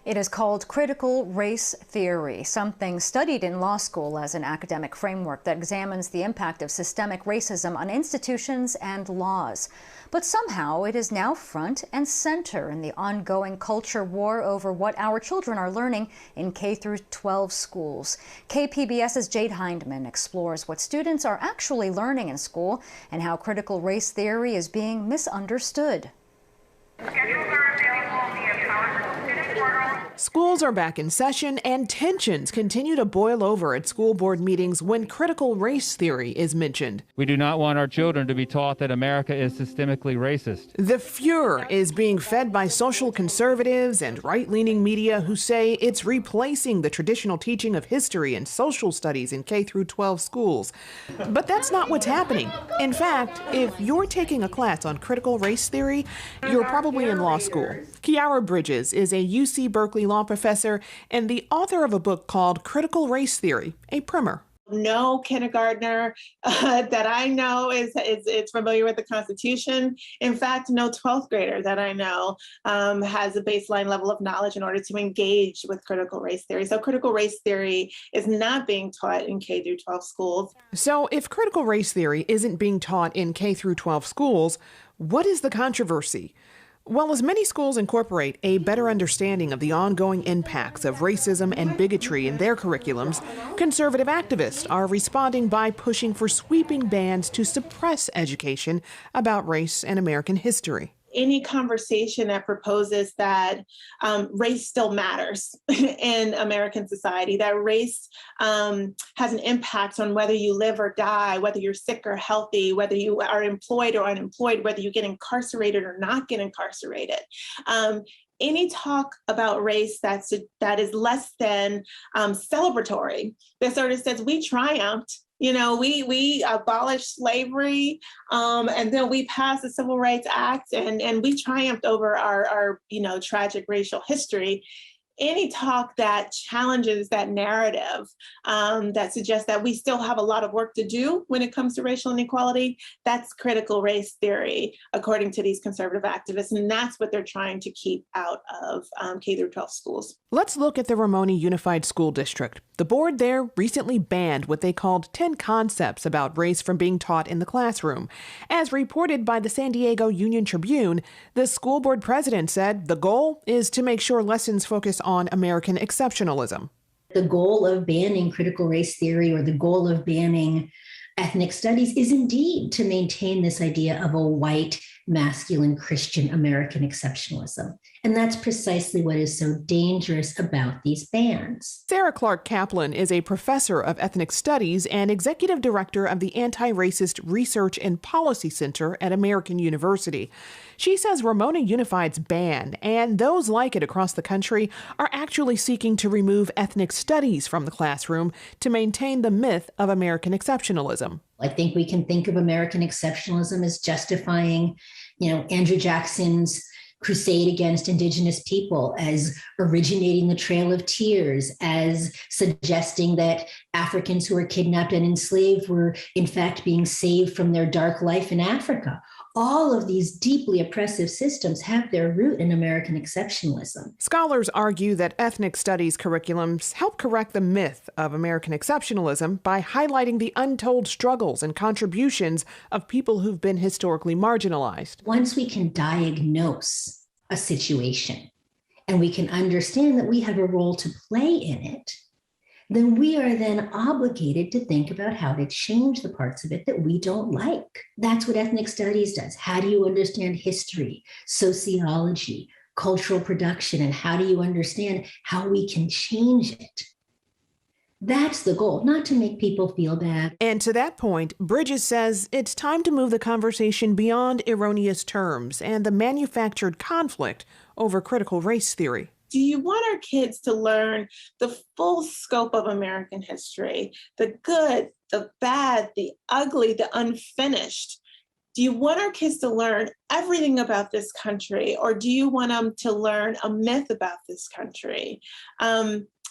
It is called critical race theory, something studied in law school as an academic framework that examines the impact of systemic racism on institutions and laws. But somehow it is now front and center in the ongoing culture war over what our children are learning in K-12 schools. KPBS's Jade Hindmon explores what students are actually learning in school and how critical race theory is being misunderstood. Schools are back in session and tensions continue to boil over at school board meetings when critical race theory is mentioned. We do not want our children to be taught that America is systemically racist. The furor is being fed by social conservatives and right-leaning media who say it's replacing the traditional teaching of history and social studies in K-12 schools. But that's not what's happening. In fact, if you're taking a class on critical race theory, you're probably in law school. Kiara Bridges is a UC Berkeley law professor and the author of a book called Critical Race Theory, a primer. No kindergartner that I know is familiar with the Constitution. In fact, no 12th grader that I know has a baseline level of knowledge in order to engage with critical race theory. So critical race theory is not being taught in K through 12 schools. So if critical race theory isn't being taught in K through 12 schools, what is the controversy? Well, as many schools incorporate a better understanding of the ongoing impacts of racism and bigotry in their curriculums, conservative activists are responding by pushing for sweeping bans to suppress education about race and American history. Any conversation that proposes that race still matters in American society, that race has an impact on whether you live or die, whether you're sick or healthy, whether you are employed or unemployed, whether you get incarcerated or not get incarcerated. Any talk about race that is less than celebratory, that sort of says we triumphed. You know, we abolished slavery, and then we passed the Civil Rights Act, and we triumphed over our tragic racial history. Any talk that challenges that narrative, that suggests that we still have a lot of work to do when it comes to racial inequality, that's critical race theory, according to these conservative activists, and that's what they're trying to keep out of K through 12 schools. Let's look at the Ramona Unified School District. The board there recently banned what they called 10 concepts about race from being taught in the classroom. As reported by the San Diego Union Tribune, the school board president said the goal is to make sure lessons focus on American exceptionalism. The goal of banning critical race theory or the goal of banning ethnic studies is indeed to maintain this idea of a white, masculine, Christian American exceptionalism. And that's precisely what is so dangerous about these bans. Sarah Clark Kaplan is a professor of ethnic studies and executive director of the Anti-Racist Research and Policy Center at American University. She says Ramona Unified's ban, and those like it across the country, are actually seeking to remove ethnic studies from the classroom to maintain the myth of American exceptionalism. I think we can think of American exceptionalism as justifying, Andrew Jackson's crusade against Indigenous people, as originating the Trail of Tears, as suggesting that Africans who were kidnapped and enslaved were in fact being saved from their dark life in Africa. All of these deeply oppressive systems have their root in American exceptionalism. Scholars argue that ethnic studies curriculums help correct the myth of American exceptionalism by highlighting the untold struggles and contributions of people who've been historically marginalized. Once we can diagnose a situation and we can understand that we have a role to play in it, then we are then obligated to think about how to change the parts of it that we don't like. That's what ethnic studies does. How do you understand history, sociology, cultural production, and how do you understand how we can change it? That's the goal, not to make people feel bad. And to that point, Bridges says it's time to move the conversation beyond erroneous terms and the manufactured conflict over critical race theory. Do you want our kids to learn the full scope of American history, the good, the bad, the ugly, the unfinished? Do you want our kids to learn everything about this country, or do you want them to learn a myth about this country?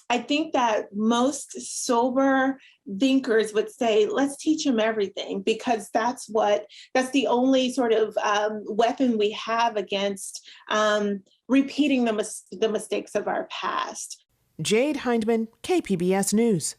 I think that most sober thinkers would say, let's teach them everything, because that's the only sort of weapon we have against repeating the mistakes of our past. Jade, Hindmon, KPBS News.